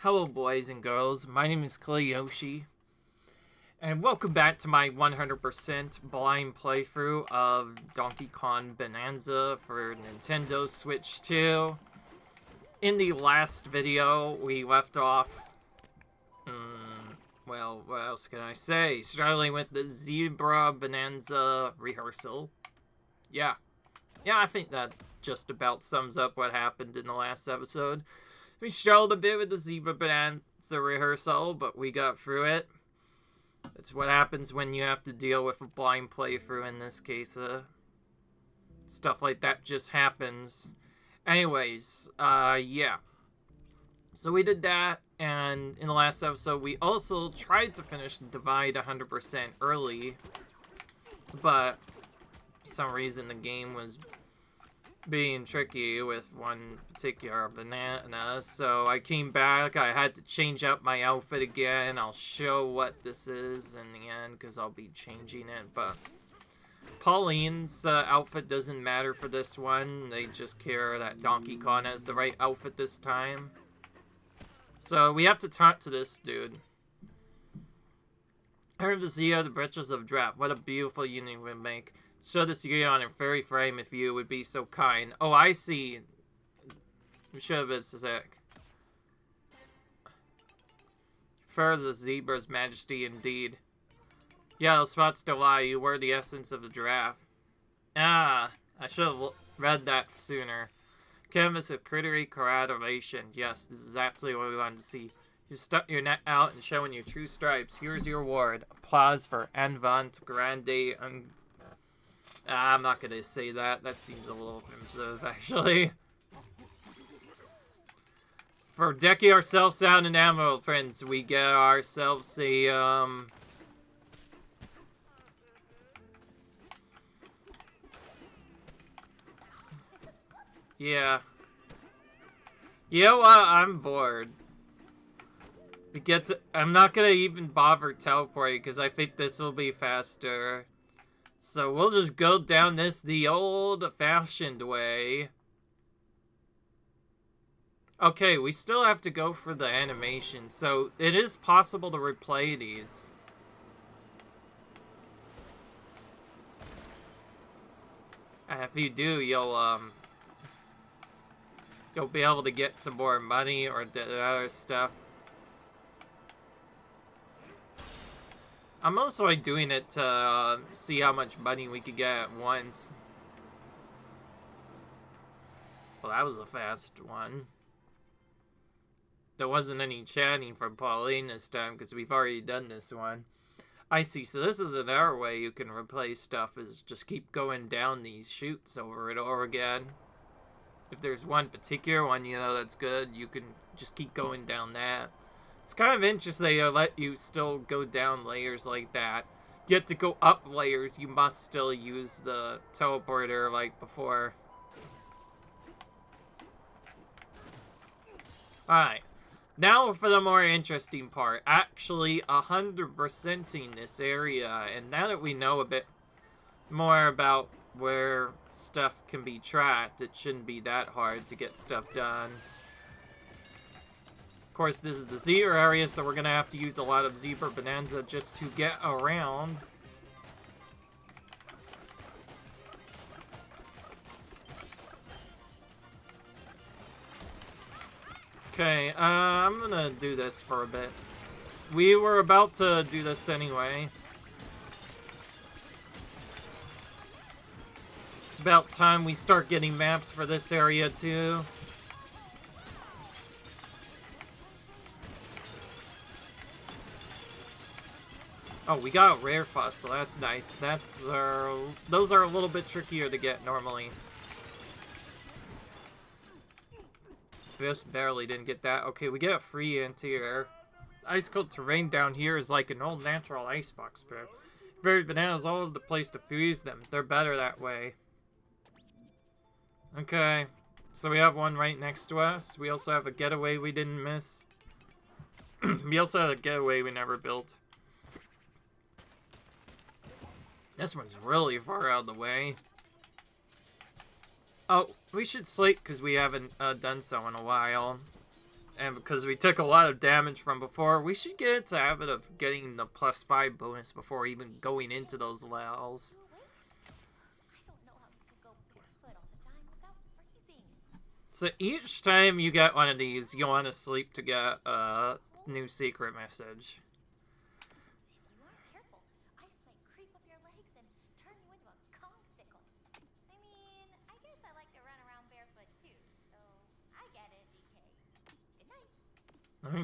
Hello boys and girls, my name is Yoshi, and welcome back to my 100% blind playthrough of Donkey Kong Bananza for Nintendo Switch 2. In the last video, we left off, well, what else can I say? Struggling with the Zebra Bonanza rehearsal. Yeah, I think that just about sums up what happened in the last episode. We struggled a bit with the Zebra Bonanza rehearsal, but we got through it. That's what happens when you have to deal with a blind playthrough in this case. Stuff like that just happens. Anyways, yeah. So we did that, and in the last episode, we also tried to finish the Divide 100% early, but for some reason the game was being tricky with one particular banana, so I came back. I had to change up my outfit again. I'll show what this is in the end because I'll be changing it, but Pauline's outfit doesn't matter for this one. They just care that Donkey Kong has the right outfit this time. So we have to talk to this dude. I heard to see the britches of draft. What a beautiful union we make. Show this year on a fairy frame if you would be so kind. Oh, I see. We should have been sick. Fair as a zebra's majesty indeed. Yeah, those spots don't lie. You were the essence of the giraffe. Ah, I should have read that sooner. Canvas of crittery corroboration. Yes, this is absolutely what we wanted to see. You stuck your neck out and showing your true stripes. Here's your award. Applause for Envant Grande. I'm not gonna say that. That seems a little offensive, actually. For decking ourselves out in emerald prints, we get ourselves a, yeah. You know what? I'm bored. I'm not gonna even bother teleporting because I think this will be faster. So we'll just go down this the old-fashioned way. Okay, we still have to go for the animation, so it is possible to replay these. And if you do, you'll be able to get some more money or the other stuff. I'm also doing it to see how much money we could get at once. Well, that was a fast one. There wasn't any chatting from Pauline this time because we've already done this one. I see, so this is another way you can replace stuff, is just keep going down these chutes over and over again. If there's one particular one, you know, that's good, you can just keep going down that. It's kind of interesting they let you still go down layers like that. Yet to go up layers, you must still use the teleporter like before. Alright. Now for the more interesting part. Actually 100%ing this area. And now that we know a bit more about where stuff can be tracked, it shouldn't be that hard to get stuff done. Of course, this is the zebra area, so we're going to have to use a lot of Zebra Bonanza just to get around. Okay, I'm going to do this for a bit. We were about to do this anyway. It's about time we start getting maps for this area, too. Oh, we got a rare fossil. That's nice. Those are a little bit trickier to get normally. Just barely didn't get that. Okay, we get a free anti-air. Ice cold terrain down here is like an old natural icebox, bro. Buried bananas all over the place to freeze them. They're better that way. Okay, so we have one right next to us. We also have a getaway we didn't miss. We also have a getaway we never built. This one's really far out of the way. Oh, we should sleep because we haven't done so in a while. And because we took a lot of damage from before, we should get into the habit of getting the +5 bonus before even going into those levels. So each time you get one of these, you want to sleep to get a new secret message.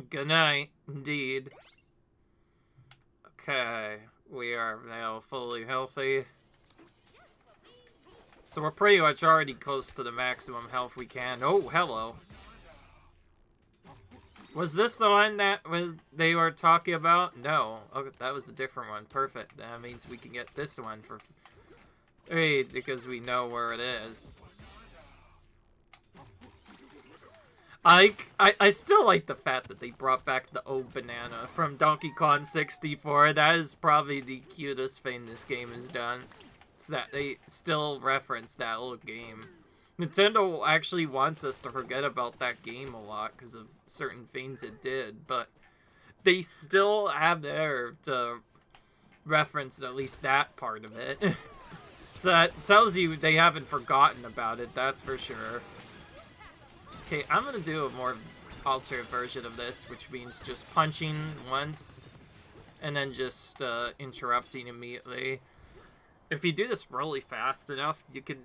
Good night, indeed. Okay, we are now fully healthy. So we're pretty much already close to the maximum health we can. Oh, hello. Was this the one that they were talking about? No. Okay, that was a different one. Perfect. That means we can get this one for free because we know where it is. I still like the fact that they brought back the old banana from Donkey Kong 64. That is probably the cutest thing this game has done. So that they still reference that old game. Nintendo actually wants us to forget about that game a lot because of certain things it did, but they still have there to reference at least that part of it. So that tells you they haven't forgotten about it, that's for sure. Okay, I'm gonna do a more altered version of this, which means just punching once and then just interrupting immediately. If you do this really fast enough, you can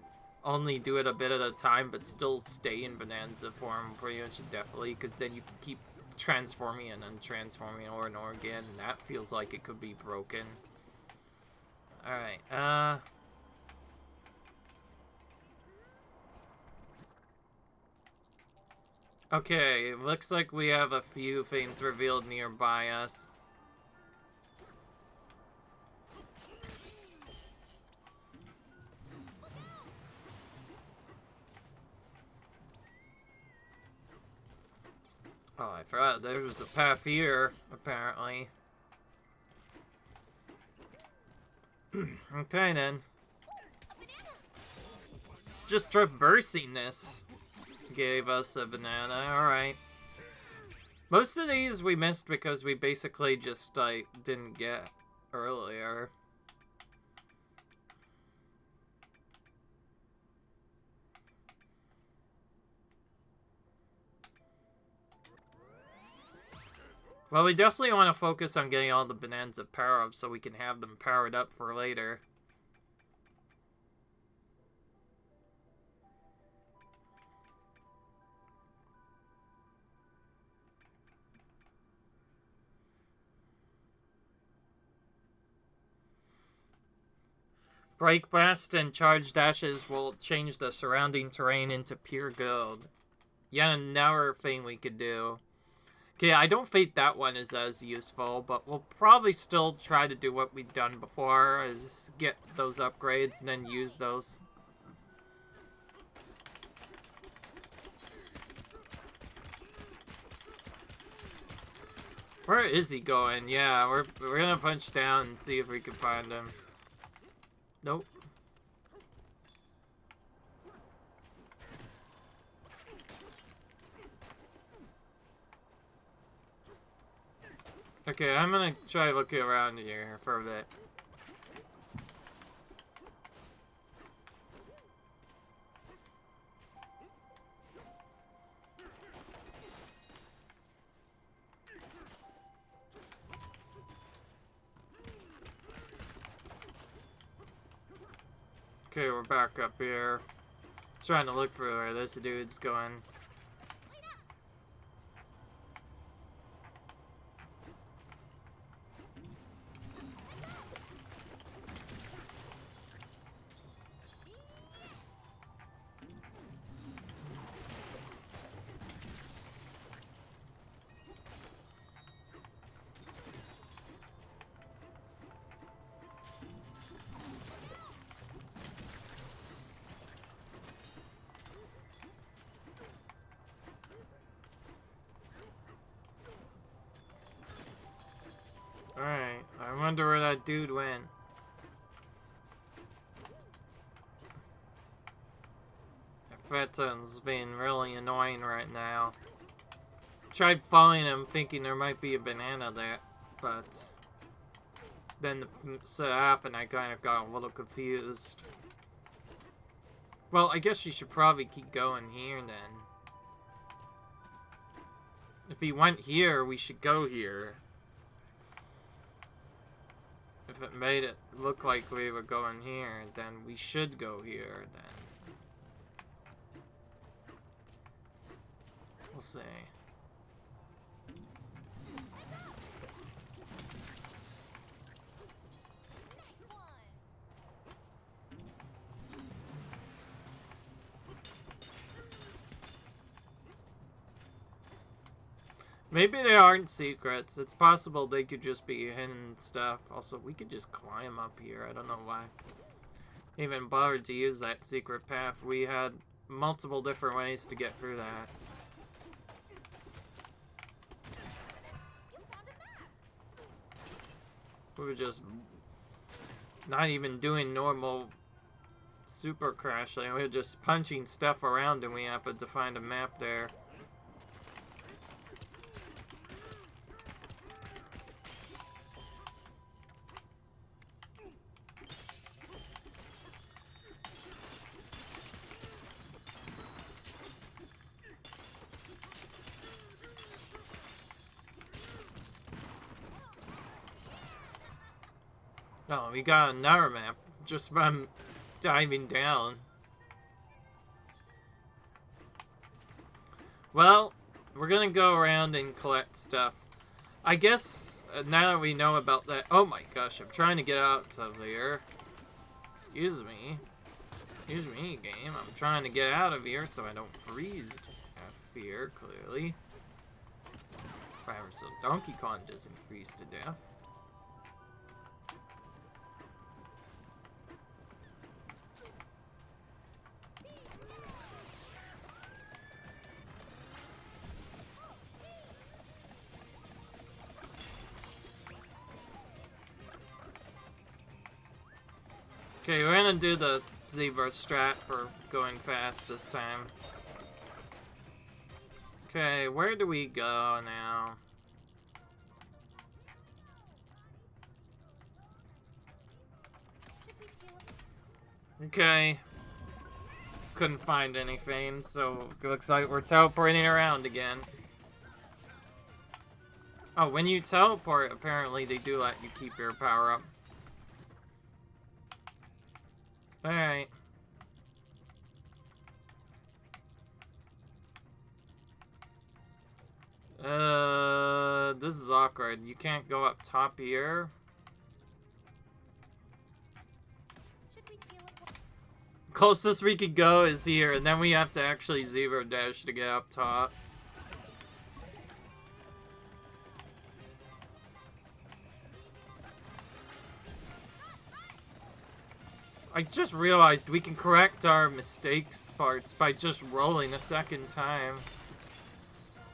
only do it a bit at a time, but still stay in Bananza form pretty much indefinitely, because then you can keep transforming and then transforming over and over again, and that feels like it could be broken. Alright, okay, it looks like we have a few things revealed nearby us. Oh, I forgot there was a path here, apparently. Okay, then. Just traversing this gave us a banana, alright. Most of these we missed because we basically just, like, didn't get earlier. Well, we definitely want to focus on getting all the Bananza power-ups so we can have them powered up for later. Break Blast and Charge Dashes will change the surrounding terrain into pure gold. Yet another thing we could do. Okay, I don't think that one is as useful, but we'll probably still try to do what we've done before, is get those upgrades and then use those. Where is he going? Yeah, we're gonna punch down and see if we can find him. Nope. Okay, I'm gonna try looking around here for a bit. Okay, we're back up here. Trying to look for where this dude's going. Alright, I wonder where that dude went. That Fetton's being really annoying right now. tried following him thinking there might be a banana there, but then the staff and I kind of got a little confused. Well, I guess you should probably keep going here then. If he went here, we should go here. If it made it look like we were going here, then we should go here then. We'll see. Maybe they aren't secrets. It's possible they could just be hidden stuff. Also, we could just climb up here. I don't know why. Even bothered to use that secret path. We had multiple different ways to get through that. We were just not even doing normal super crashing. We were just punching stuff around and we happened to find a map there. Oh, we got another map just from diving down. Well, we're gonna go around and collect stuff. I guess now that we know about that. Oh my gosh, I'm trying to get out of there. Excuse me. Excuse me, game. I'm trying to get out of here so I don't freeze to have fear, clearly. However, so Donkey Kong doesn't freeze to death. Okay, we're gonna do the zebra strat for going fast this time. Okay, where do we go now? Okay. Couldn't find anything, so it looks like we're teleporting around again. Oh, when you teleport, apparently they do let you keep your power up. Alright. This is awkward. You can't go up top here. Closest we could go is here, and then we have to actually zero dash to get up top. I just realized we can correct our mistakes parts by just rolling a second time.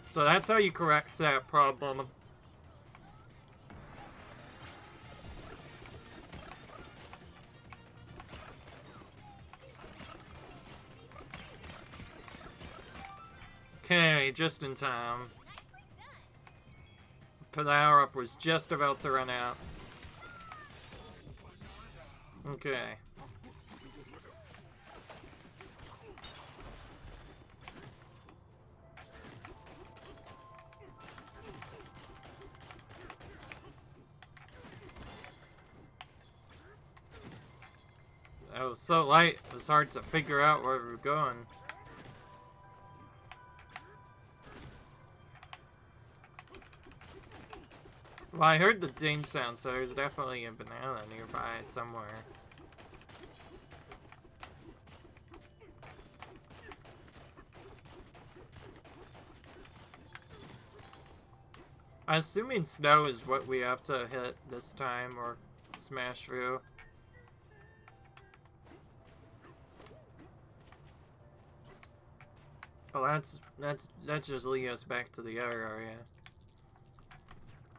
So that's how you correct that problem. Okay, just in time. The power up was just about to run out. Okay. That was so light, it was hard to figure out where we were going. Well, I heard the ding sound, so there's definitely a banana nearby somewhere. I'm assuming snow is what we have to hit this time, or smash through. Oh, that's just leading us back to the other area.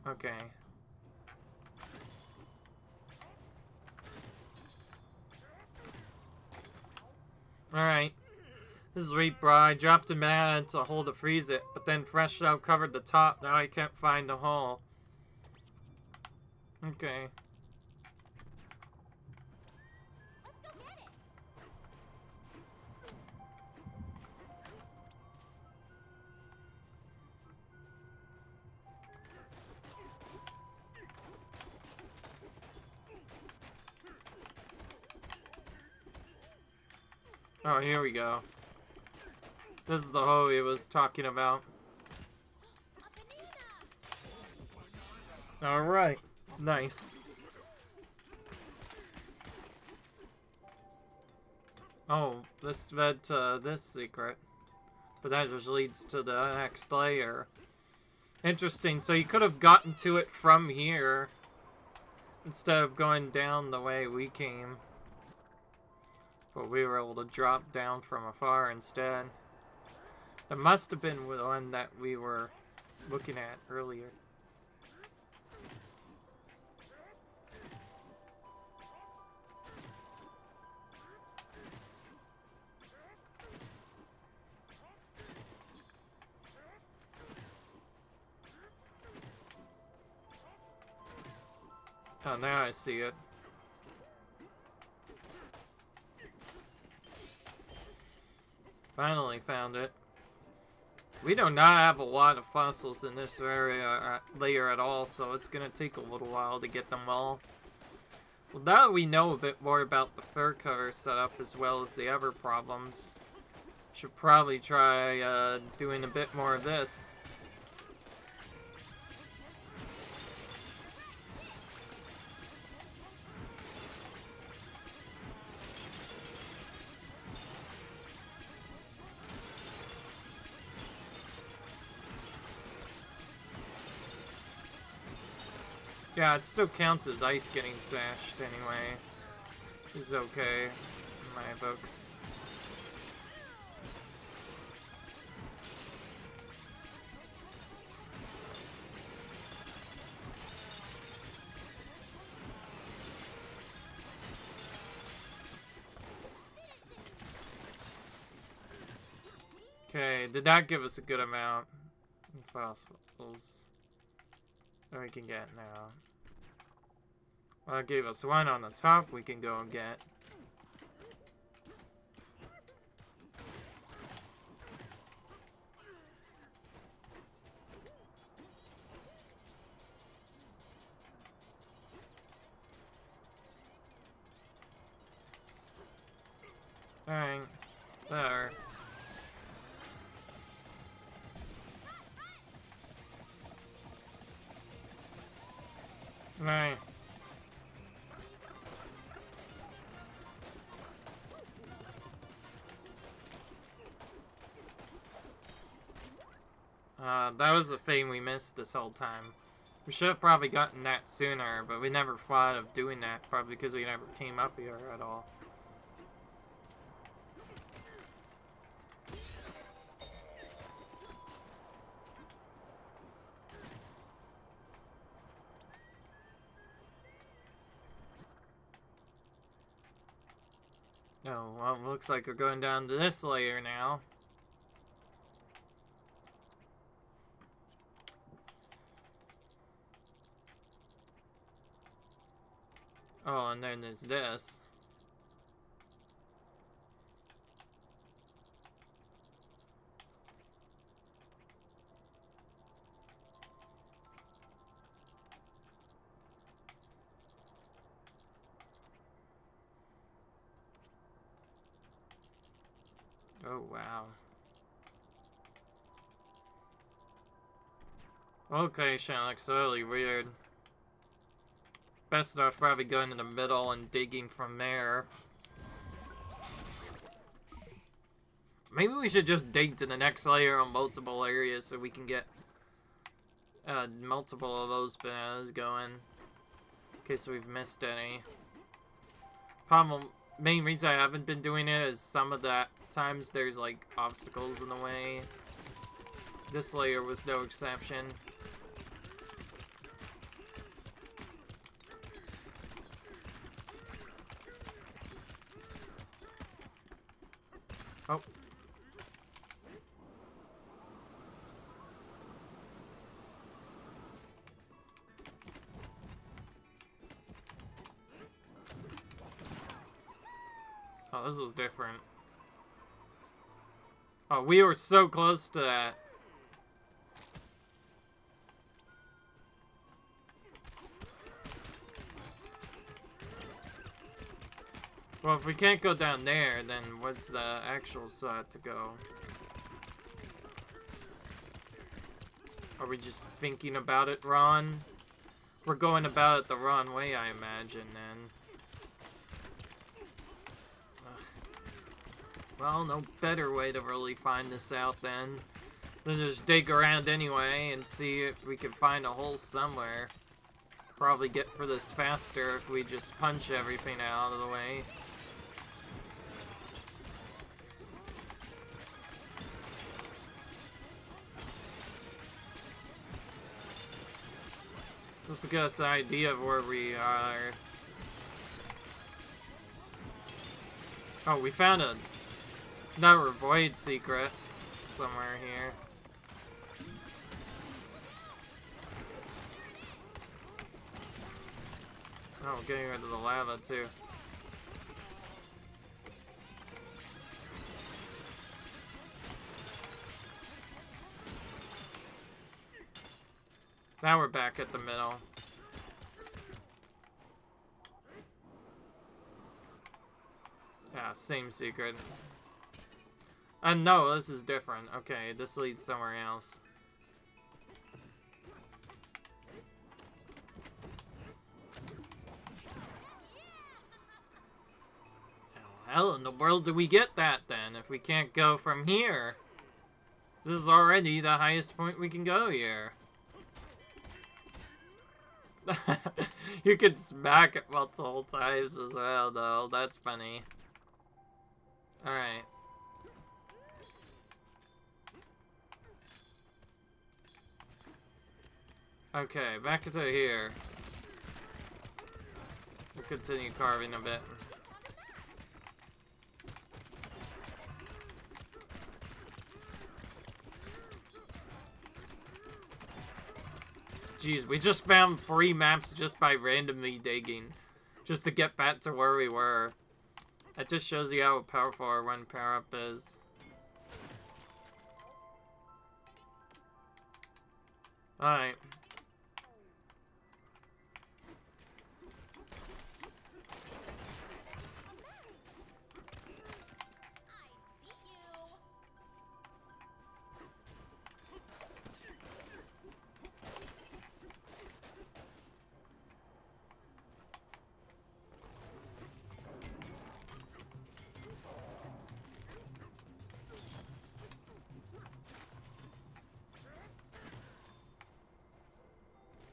Okay. Alright. This is weak, bro. I dropped a man to hold to freeze it, but then fresh snow covered the top. Now I can't find the hole. Okay. Oh, here we go. This is the hole he was talking about. Alright. Nice. Oh, this led to this secret. But that just leads to the next layer. Interesting, so you could have gotten to it from here instead of going down the way we came. But we were able to drop down from afar instead. That must have been the one that we were looking at earlier. Oh, now I see it. Finally found it. We do not have a lot of fossils in this area layer at all, so it's gonna take a little while to get them all. Well, now that we know a bit more about the fur cover setup as well as the other problems, should probably try doing a bit more of this. Yeah, it still counts as ice getting smashed anyway. Which is okay in my books. Okay, did not give us a good amount of fossils that we can get now. Well, it gave us one on the top we can go and get. Alright, there. Alright. That was the thing we missed this whole time. We should have probably gotten that sooner, but we never thought of doing that, probably because we never came up here at all. Oh, well, looks like we're going down to this layer now. Oh, and then there's this. Oh, wow. Okay, Shan looks really weird. Best off probably going in the middle and digging from there. Maybe we should just dig to the next layer on multiple areas so we can get multiple of those bananas going. In case we've missed any. Main reason I haven't been doing it is some of the times there's like obstacles in the way. This layer was no exception. Oh, Oh, this is different. Oh, we were so close to that. Well, if we can't go down there, then what's the actual spot to go? Are we just thinking about it wrong? We're going about it the wrong way, I imagine, then. Well, no better way to really find this out, then. Let's just dig around anyway and see if we can find a hole somewhere. Probably get for this faster if we just punch everything out of the way. This will give us an idea of where we are. Oh, we found another void secret somewhere here. Oh, getting rid of the lava too. Now we're back at the middle. Yeah, same secret. No, this is different. Okay, this leads somewhere else. How the hell in the world do we get that then, if we can't go from here? This is already the highest point we can go here. You can smack it multiple times as well, though. That's funny. Alright. Okay, back into here. We'll continue carving a bit. Jeez, we just found 3 maps just by randomly digging. Just to get back to where we were. That just shows you how powerful our one power-up is. Alright.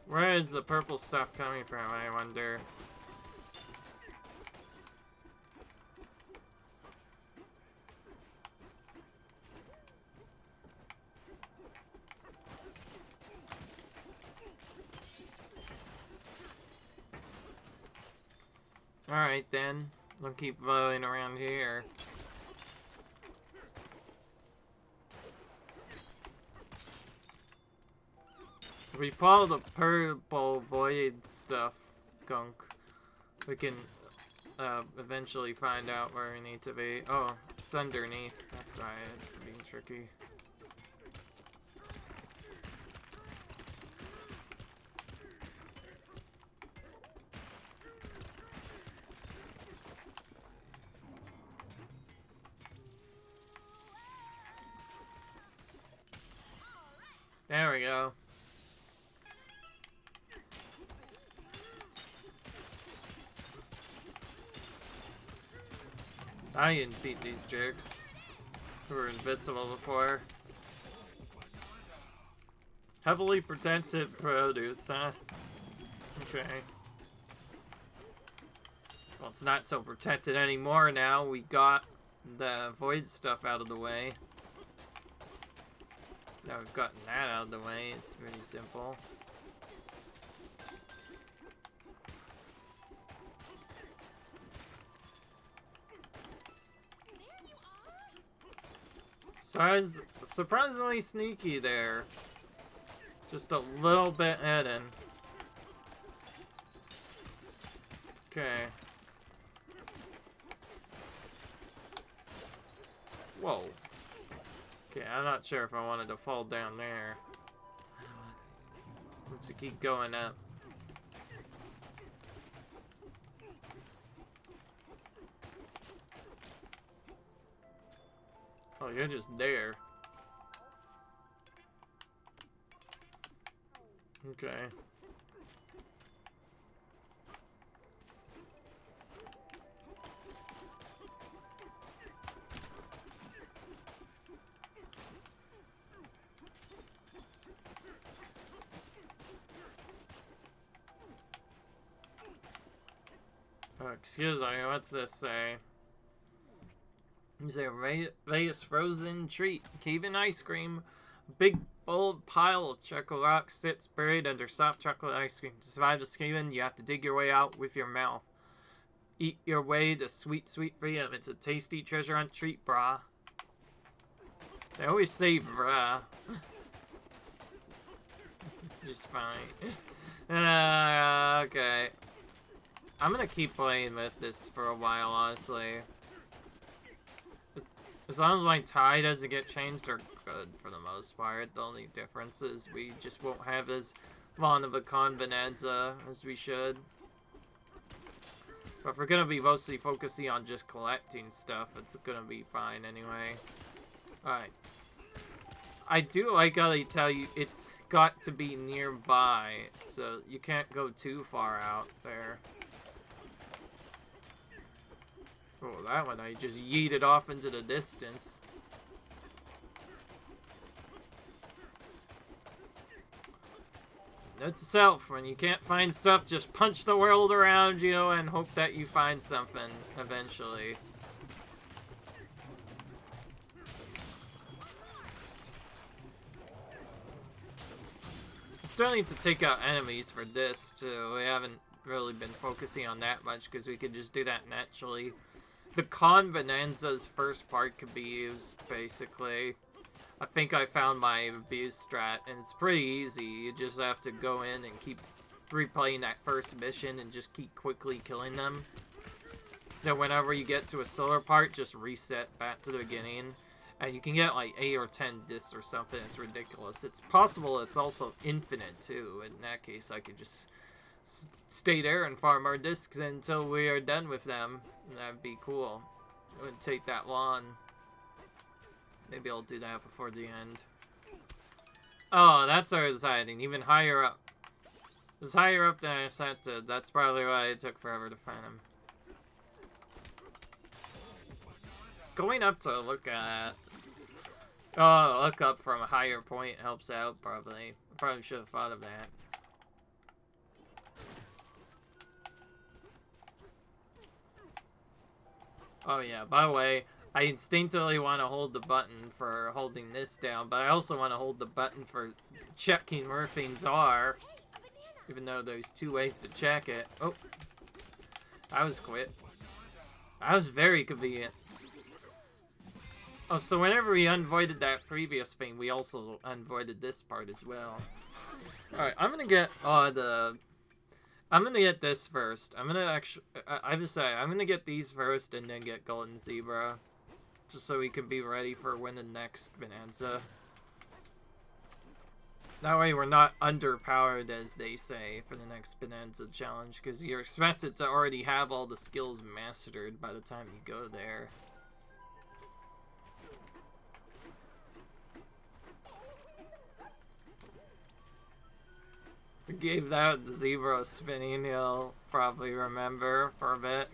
Where is the purple stuff coming from, I wonder? Alright then, we'll keep blowing around here. If we follow the purple void stuff, gunk, we can eventually find out where we need to be. Oh, it's underneath. That's why it's being tricky. There we go. I can beat these jerks who were invincible before. Heavily protected produce, huh? Okay. Well, it's not so protected anymore now. We got the void stuff out of the way. Now we've gotten that out of the way, it's pretty simple. Surprisingly sneaky there. Just a little bit hidden. Okay. Whoa. Okay, I'm not sure if I wanted to fall down there. Let's keep going up. Oh, you're just there. Okay. Oh, excuse me, what's this say? It's a Vegas frozen treat. Caven ice cream. A big, bold pile of chocolate rock sits buried under soft chocolate ice cream. To survive the cave-in, you have to dig your way out with your mouth. Eat your way to sweet, sweet freedom. It's a tasty treasure hunt treat, brah. They always say brah. Just fine. Okay. I'm gonna keep playing with this for a while, honestly. As long as my tie doesn't get changed, they're good for the most part. The only difference is we just won't have as long of a Kong Bananza as we should. But if we're gonna be mostly focusing on just collecting stuff, it's gonna be fine anyway. Alright. I do like how they tell you it's got to be nearby, so you can't go too far out there. Oh, that one I just yeeted off into the distance. Note to self, when you can't find stuff, just punch the world around you and hope that you find something eventually. Still need to take out enemies for this too. We haven't really been focusing on that much because we could just do that naturally. The Kong Bananza's first part could be used, basically. I think I found my abuse strat, and it's pretty easy. You just have to go in and keep replaying that first mission and just keep quickly killing them. Then whenever you get to a solar part, just reset back to the beginning. And you can get like 8 or 10 discs or something. It's ridiculous. It's possible it's also infinite, too. In that case, I could just stay there and farm our discs until we are done with them. That'd be cool. It wouldn't take that long. Maybe I'll do that before the end. Oh, that's where it's hiding. Even higher up. It was higher up than I expected. That's probably why it took forever to find him. Going up to look at... Oh, look up from a higher point helps out, probably. I probably should have thought of that. Oh yeah, by the way, I instinctively want to hold the button for holding this down, but I also want to hold the button for checking where things are. Even though there's 2 ways to check it. Oh. I was quick. That was very convenient. Oh, so whenever we unvoided that previous thing, we also unvoided this part as well. Alright, I'm gonna get I'm gonna get this first. I'm gonna actually... I just say, I'm gonna get these first and then get Golden Zebra. Just so we can be ready for when the next Bananza. That way we're not underpowered, as they say, for the next Bananza challenge. Because you're expected to already have all the skills mastered by the time you go there. We gave that zebra a spinning, you'll probably remember for a bit.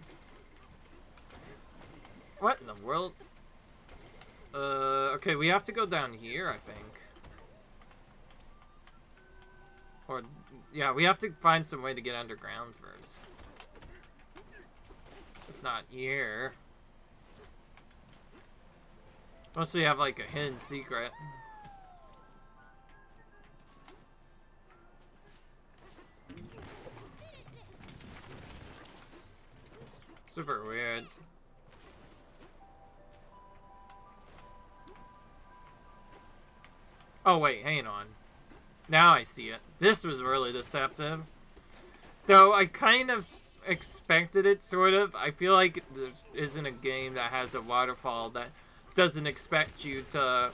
What in the world? Okay, we have to go down here, I think. Or, yeah, we have to find some way to get underground first. If not here. Unless we have, like, a hidden secret. Super weird. Oh wait, hang on. Now I see it. This was really deceptive. Though I kind of expected it, sort of. I feel like there isn't a game that has a waterfall that doesn't expect you to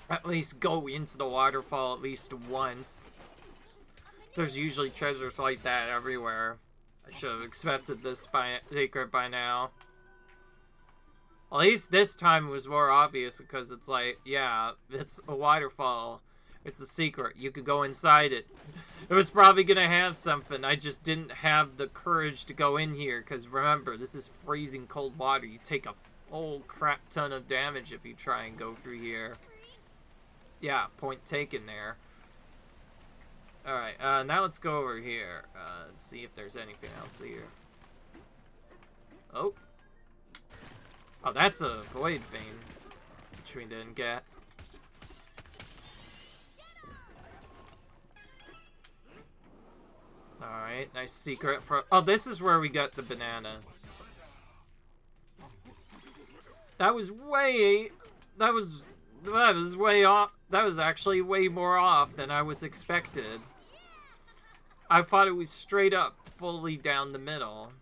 at least go into the waterfall at least once. There's usually treasures like that everywhere. I should have expected this secret by now. At least this time it was more obvious because it's like, yeah, it's a waterfall. It's a secret. You could go inside it. It was probably gonna have something. I just didn't have the courage to go in here because remember, this is freezing cold water. You take a whole crap ton of damage if you try and go through here. Yeah, point taken there. Alright, now let's go over here. Let's see if there's anything else here. Oh. Oh, that's a void vein, which we didn't get. Alright, nice secret. Oh, this is where we got the banana. That was way... That was way off. That was actually way more off than I was expected. I thought it was straight up, fully down the middle.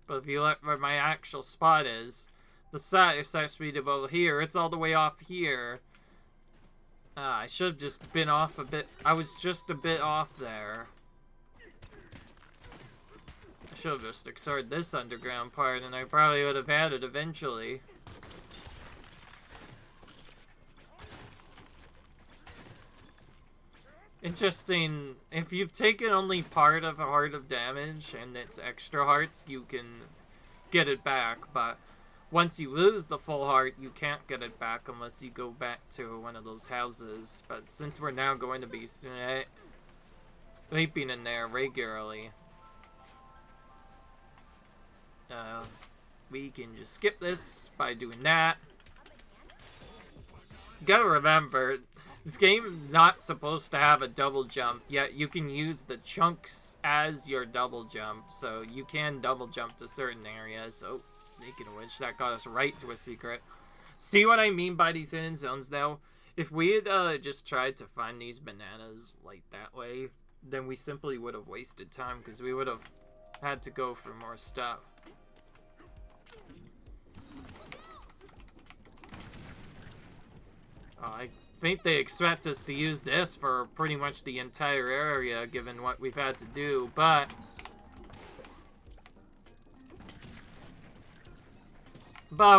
But if you look where my actual spot is, the site is actually about here. It's all the way off here. I should have just been off a bit. I was just a bit off there. I should have just explored this underground part, and I probably would have had it eventually. Interesting. If you've taken only part of a heart of damage and it's extra hearts, you can get it back. But once you lose the full heart, you can't get it back unless you go back to one of those houses. But since we're now going to be sleeping in there regularly, we can just skip this by doing that. You gotta remember, this game is not supposed to have a double jump, yet you can use the chunks as your double jump, so you can double jump to certain areas. Oh, speaking of which, that got us right to a secret. See what I mean by these hidden zones, though? If we had just tried to find these bananas, like, that way, then we simply would have wasted time, because we would have had to go for more stuff. I think they expect us to use this for pretty much the entire area, given what we've had to do, but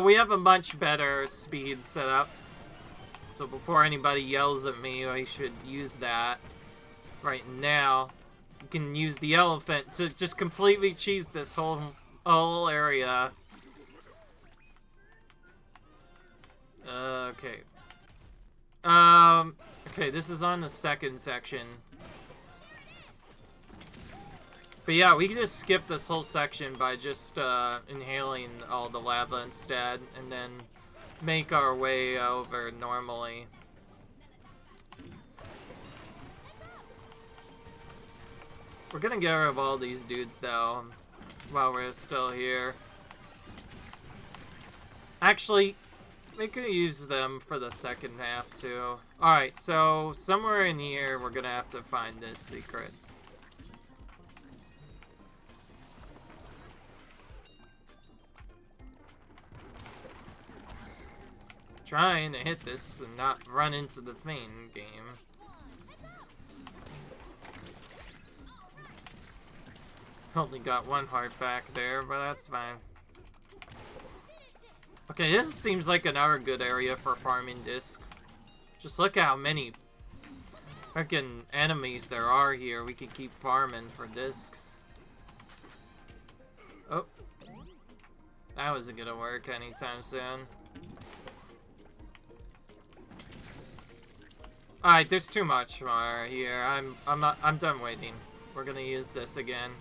we have a much better speed set up. So before anybody yells at me, I should use that right now. You can use the elephant to just completely cheese this whole area. Okay. Okay, this is on the second section. But yeah, we can just skip this whole section by just, inhaling all the lava instead, and then make our way over normally. We're gonna get rid of all these dudes, though, while we're still here. Actually, we could use them for the second half, too. Alright, so somewhere in here, we're gonna have to find this secret. Trying to hit this and not run into the thing game. Only got one heart back there, but that's fine. Okay, this seems like another good area for farming disc. Just look at how many freaking enemies there are here. We can keep farming for discs. Oh. That wasn't gonna work anytime soon. Alright, there's too much more here. I'm done waiting. We're gonna use this again.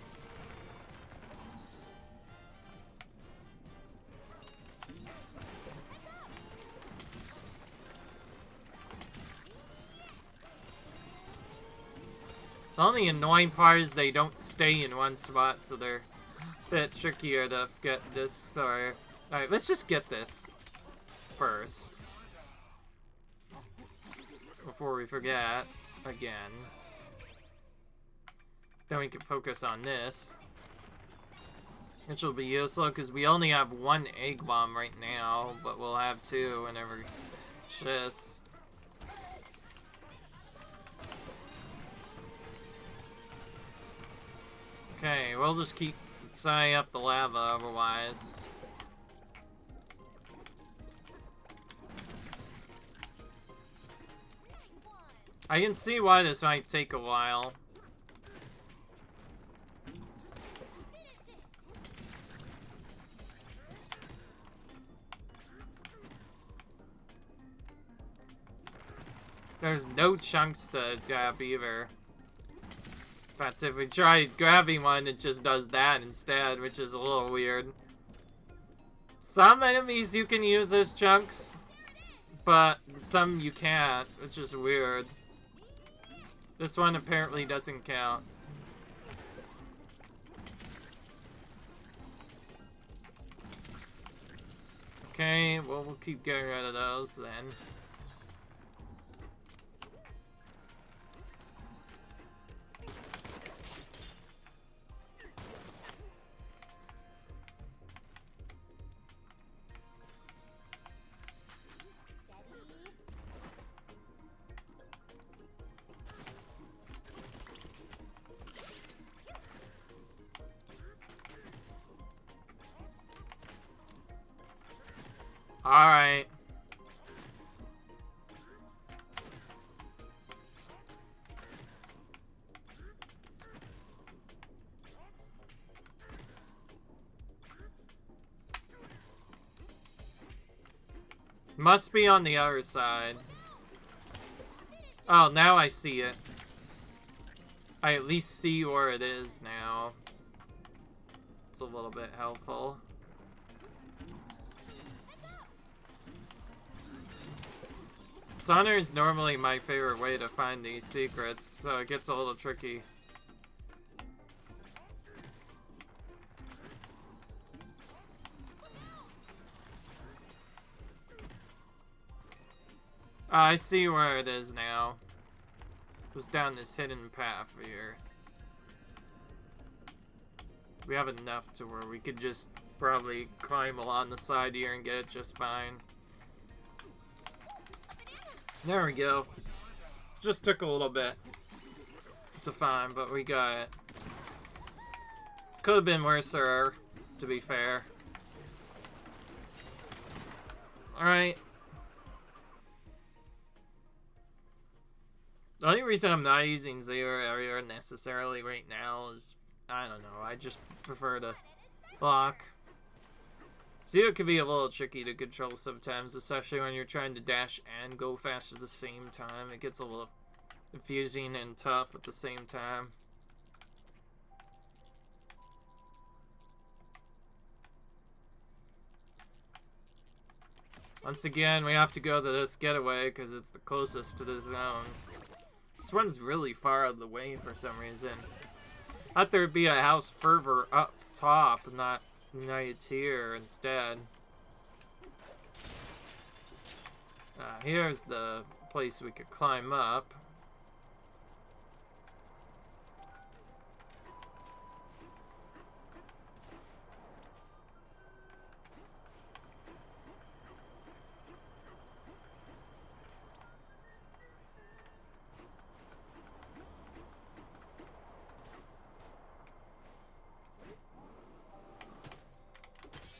The only annoying part is they don't stay in one spot, so they're a bit trickier to get this. Alright, let's just get this first. Before we forget again. Then we can focus on this. Which will be useful because we only have one egg bomb right now, but we'll have two whenever shis. Okay, we'll just keep setting up the lava otherwise. I can see why this might take a while. There's no chunks to grab either. But if we try grabbing one, it just does that instead, which is a little weird. Some enemies you can use as chunks, but some you can't, which is weird. This one apparently doesn't count. Okay, well, we'll keep getting rid of those then. Alright. Must be on the other side. Oh, now I see it. I at least see where it is now. It's a little bit helpful. Sonner is normally my favorite way to find these secrets, so it gets a little tricky. I see where it is now. It was down this hidden path here. We have enough to where we could just probably climb along the side here and get it just fine. There we go. Just took a little bit to find, but we got it. Could have been worse, to be fair. Alright. The only reason I'm not using Zero Area necessarily right now is, I don't know, I just prefer to block. Zero can be a little tricky to control sometimes, especially when you're trying to dash and go fast at the same time. It gets a little confusing and tough at the same time. Once again, we have to go to this getaway because it's the closest to the zone. This one's really far out of the way for some reason. I thought there'd be a house further up top, not right here instead. Here's the place we could climb up.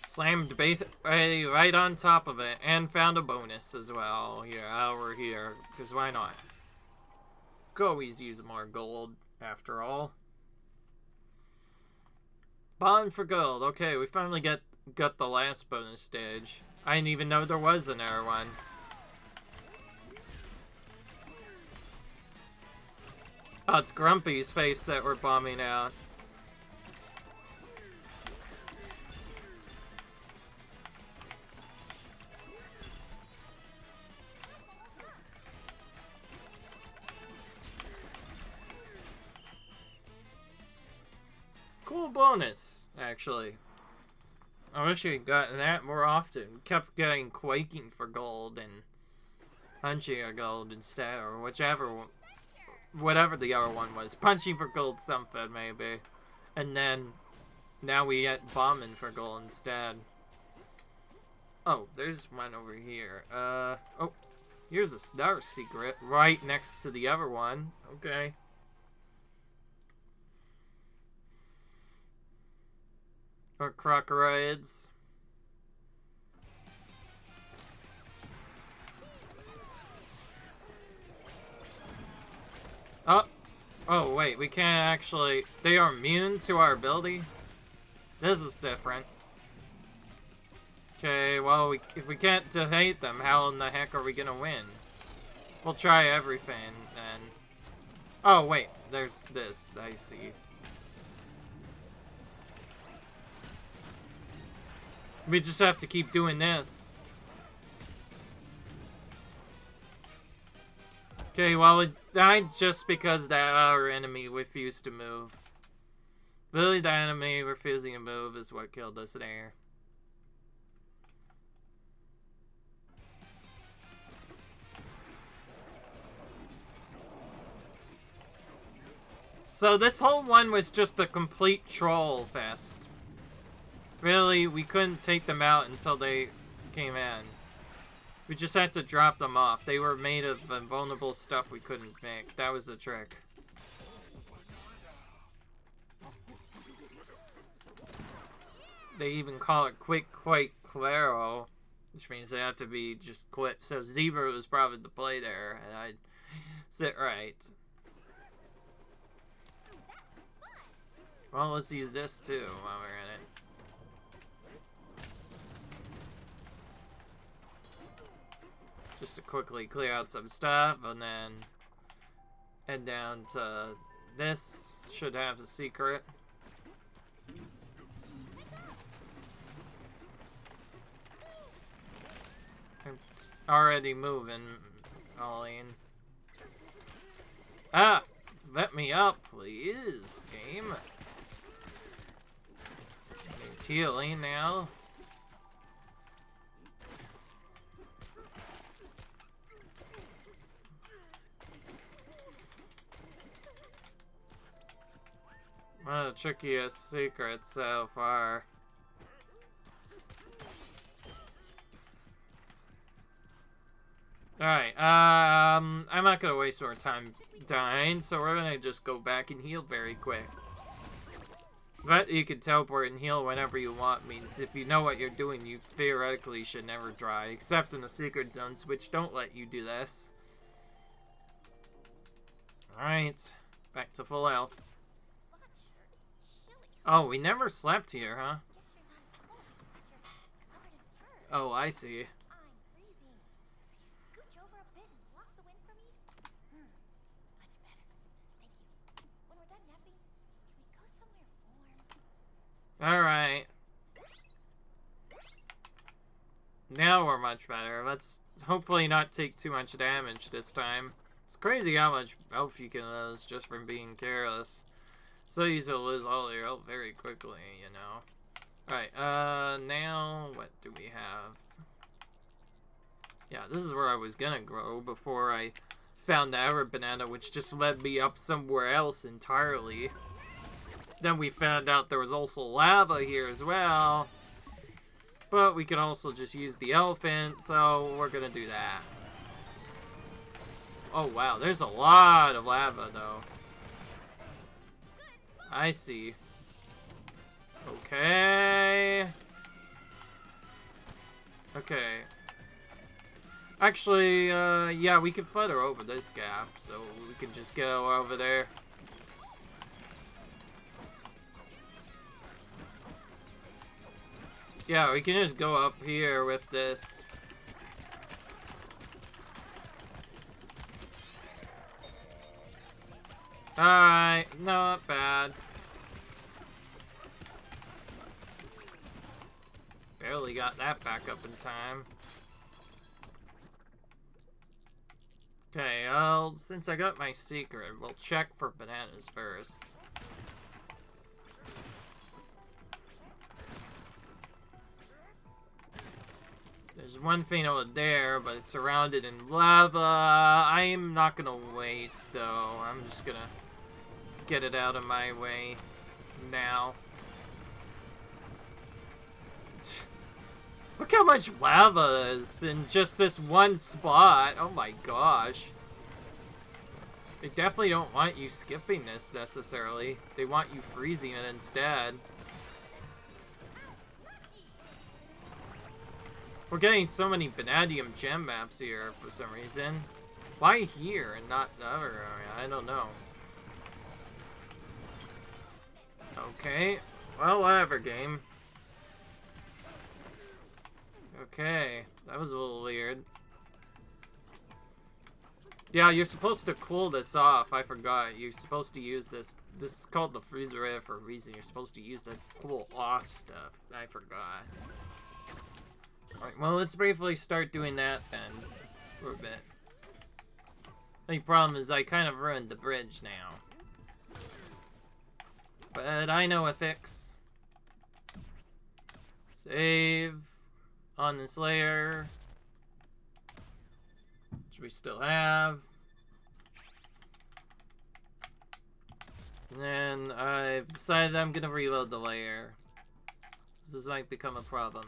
Slammed basically right on top of it, and found a bonus as well. Here, over here, because why not? Could always use more gold, after all. Bond for gold. Okay, we finally got the last bonus stage. I didn't even know there was another one. Oh, it's Grumpy's face that we're bombing out. Cool bonus, actually. I wish we'd gotten that more often. We kept getting Quaking for gold and Punching for gold instead, or whatever the other one was. Punching for gold something, maybe. And then Now we get bombing for gold instead. Oh, there's one over here. Oh, here's a star secret right next to the other one. Okay. Or crocodiles. Oh. Oh, wait, we can't actually... They are immune to our ability? This is different. Okay, well, if we can't defeat them, how in the heck are we gonna win? We'll try everything, and... Oh, wait, there's this, I see. We just have to keep doing this. Okay, well, it died just because that our enemy refused to move. Really, the enemy refusing to move is what killed us there. So this whole one was just a complete troll fest. Really, we couldn't take them out until they came in. We just had to drop them off. They were made of invulnerable stuff we couldn't make. That was the trick. They even call it quick, quite claro, which means they have to be just quick. So Zebra was probably the play there, and I sit right. Well, let's use this too while we're in it. Just to quickly clear out some stuff, and then head down to this. Should have a secret. It's already moving, Colleen. Ah! Let me up, please, game. Healing now. One of the trickiest secrets so far. Alright, I'm not gonna waste more time dying, so we're gonna just go back and heal very quick. But you can teleport and heal whenever you want, means if you know what you're doing, you theoretically should never die, except in the secret zones, which don't let you do this. Alright, back to full health. Oh, we never slept here, huh? Oh, I see. Alright. Now we're much better. Let's hopefully not take too much damage this time. It's crazy how much health you can lose just from being careless. So easy to lose all your health very quickly, you know. Alright, now what do we have? Yeah, this is where I was gonna grow before I found the other banana, which just led me up somewhere else entirely. Then we found out there was also lava here as well. But we could also just use the elephant, so we're gonna do that. Oh wow, there's a lot of lava though. I see. Okay. Okay. Actually, yeah, we can flutter over this gap, so we can just go over there. Yeah, we can just go up here with this. Alright, not bad. Barely got that back up in time. Okay, since I got my secret, we'll check for bananas first. There's one thing over there, but it's surrounded in lava. I'm not gonna wait, though. I'm just gonna get it out of my way now. Look how much lava is in just this one spot. Oh my gosh. They definitely don't want you skipping this necessarily. They want you freezing it instead. We're getting so many vanadium gem maps here for some reason. Why here and not the other area? I don't know. Okay. Well, whatever, game. Okay. That was a little weird. Yeah, you're supposed to cool this off. I forgot. You're supposed to use this. This is called the freezer area for a reason. You're supposed to use this cool off stuff. I forgot. Alright, well, let's briefly start doing that then. For a bit. The only problem is I kind of ruined the bridge now. But I know a fix. Save on this layer. Which we still have. And then I've decided I'm gonna reload the layer. This might become a problem.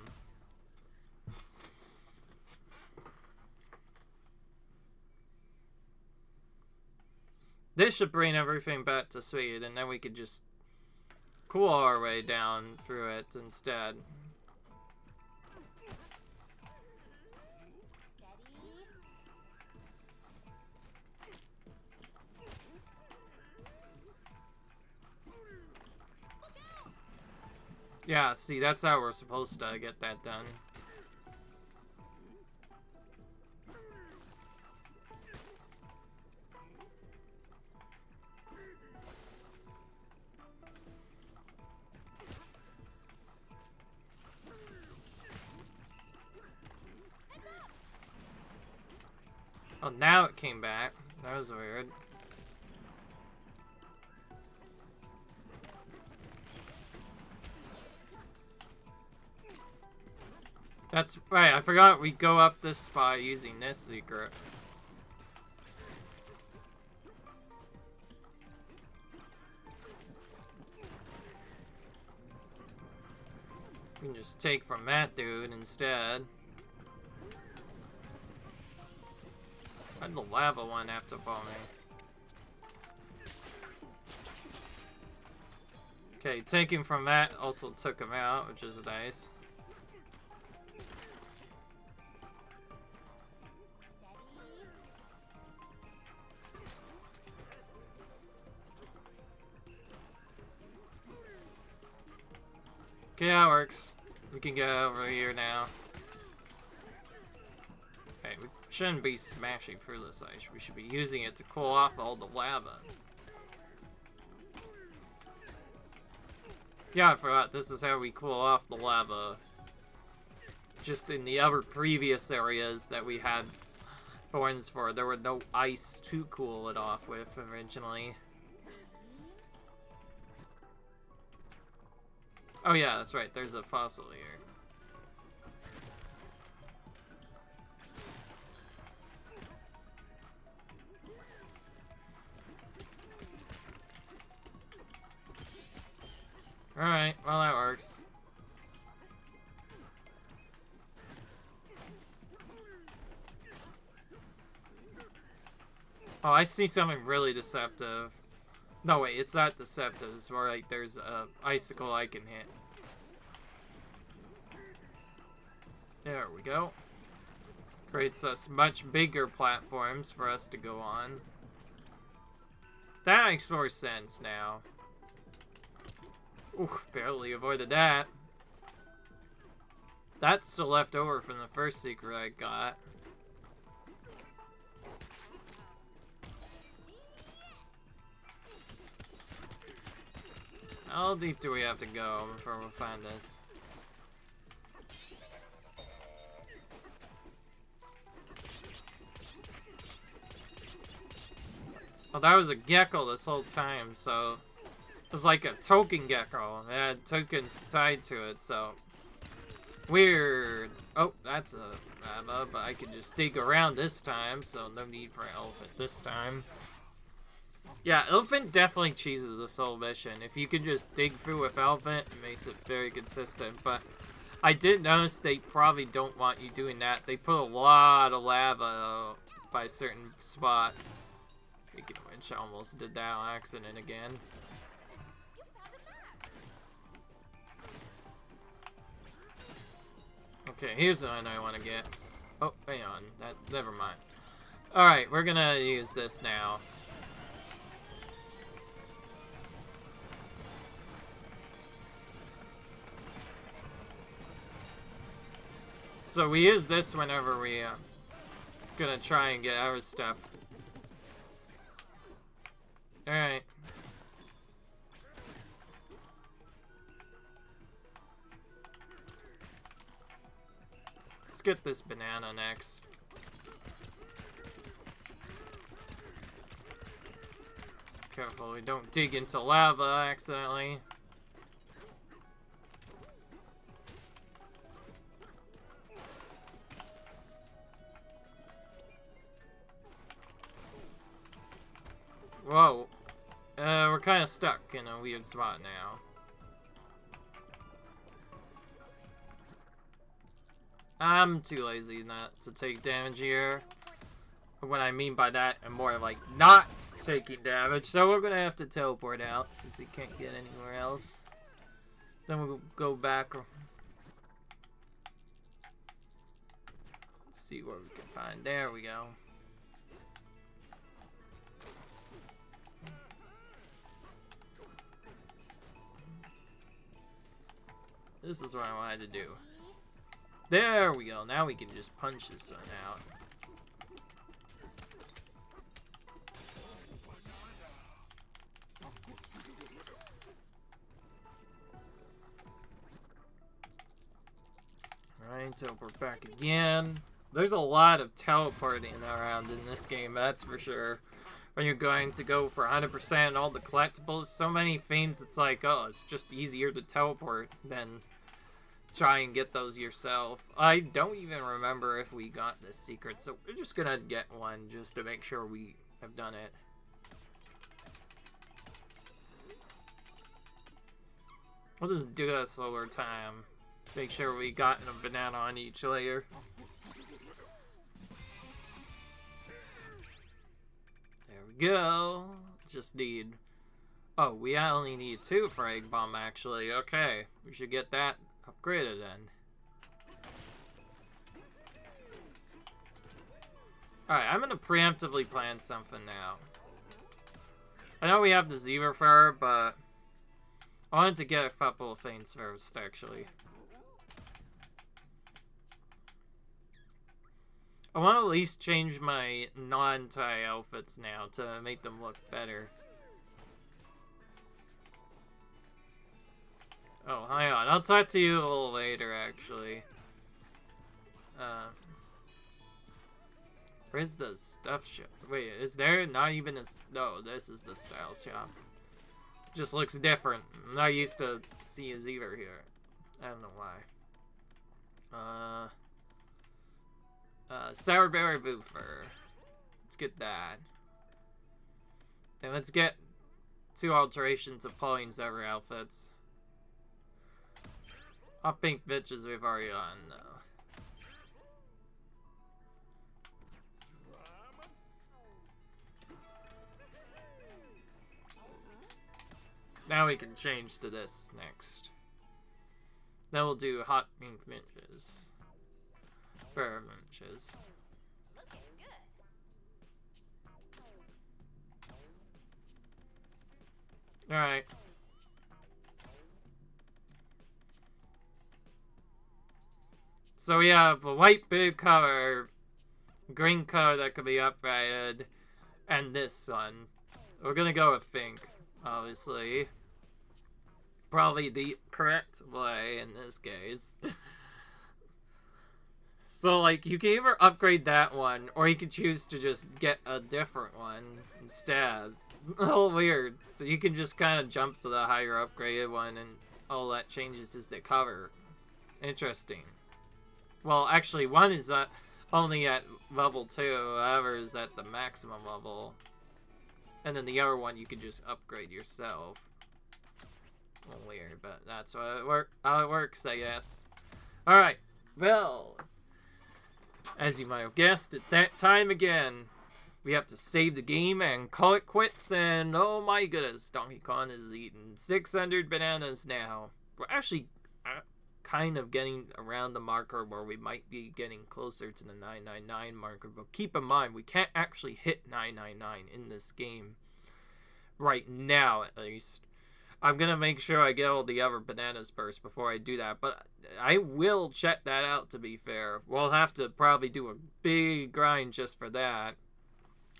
This should bring everything back to speed, and then we could just cool our way down through it instead. Yeah, see, that's how we're supposed to get that done. Oh, now it came back. That was weird. That's right, I forgot we go up this spot using this secret. We can just take from that dude instead. Why'd the lava one have to follow me? Okay, taking from that also took him out, which is nice. Okay, that works. We can get over here now. Okay, we shouldn't be smashing through this ice. We should be using it to cool off all the lava. Yeah, I forgot. This is how we cool off the lava. Just in the other previous areas that we had thorns for, there were no ice to cool it off with originally. Oh yeah, that's right. There's a fossil here. Alright, well that works. Oh, I see something really deceptive. No, wait, it's not deceptive. It's more like there's a icicle I can hit. There we go. Creates us much bigger platforms for us to go on. That makes more sense now. Ooh, barely avoided that. That's still left over from the first secret I got. How deep do we have to go before we find this? Oh, that was a gecko this whole time, so... It was like a token gecko. It had tokens tied to it, so... Weird. Oh, that's a lava, but I can just dig around this time, so no need for an elephant this time. Yeah, elephant definitely cheeses this whole mission. If you can just dig through with elephant, it makes it very consistent, but I did notice they probably don't want you doing that. They put a lot of lava by a certain spot. Speaking of which, I almost did that on accident again. Okay, here's the one I want to get. Oh, hang on. Never mind. Alright, we're gonna use this now. So we use this whenever we gonna try and get our stuff. Alright. Let's get this banana next. Careful we don't dig into lava accidentally. Whoa. We're kind of stuck in a weird spot now. I'm too lazy not to take damage here. What I mean by that, I'm more like not taking damage. So we're gonna have to teleport out since he can't get anywhere else. Then we'll go back. Let's see what we can find. There we go. This is what I wanted to do. There we go. Now we can just punch this one out. Alright, so we're back again. There's a lot of teleporting around in this game, that's for sure. When you're going to go for 100% all the collectibles, so many things, it's like, oh, it's just easier to teleport than try and get those yourself. I don't even remember if we got this secret, so we're just gonna get one just to make sure we have done it. We'll just do this over time. Make sure we got a banana on each layer. There we go. Just need... Oh, we only need 2 for Egg Bomb, actually. Okay, we should get that upgraded then. Alright, I'm gonna preemptively plan something now. I know we have the zebra fur, but I wanted to get a couple of things first, actually. I want to at least change my non-tie outfits now to make them look better. Oh, hang on. I'll talk to you a little later, actually. Where's the stuff shop? Wait, is there not even a... No, this is the style shop. Just looks different. I'm not used to see a zebra here. I don't know why. Sourberry Boofer. Let's get that. And let's get 2 alterations of Pauline's Ever outfits. Hot Pink Bitches we've already on, though. Now we can change to this next. Then we'll do Hot Pink Bitches. Fair Bitches. Alright. So we have a white boob color, green color that could be upgraded, and this one. We're gonna go with pink, obviously. Probably the correct way in this case. So, like, you can either upgrade that one, or you can choose to just get a different one instead. A little weird. So you can just kind of jump to the higher upgraded one, and all that changes is the cover. Interesting. Well, actually, one is only at level 2, the other is at the maximum level. And then the other one you can just upgrade yourself. A little weird, but that's how it works, I guess. Alright, well, as you might have guessed, it's that time again. We have to save the game and call it quits, and oh my goodness, Donkey Kong has eaten 600 bananas now. We're actually kind of getting around the marker where we might be getting closer to the 999 marker, but keep in mind, we can't actually hit 999 in this game. Right now, at least. I'm gonna make sure I get all the other bananas first before I do that, but I will check that out, to be fair. We'll have to probably do a big grind just for that.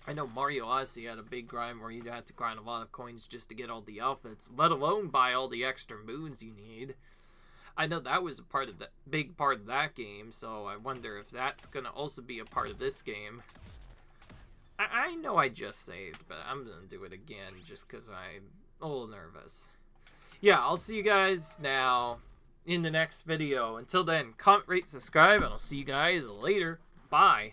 I know Mario Odyssey had a big grind where you had to grind a lot of coins just to get all the outfits, let alone buy all the extra moons you need. I know that was a part of the big part of that game, so I wonder if that's gonna also be a part of this game. I know I just saved, but I'm gonna do it again just because I'm a little nervous. Yeah, I'll see you guys now in the next video. Until then, comment, rate, subscribe, and I'll see you guys later. Bye.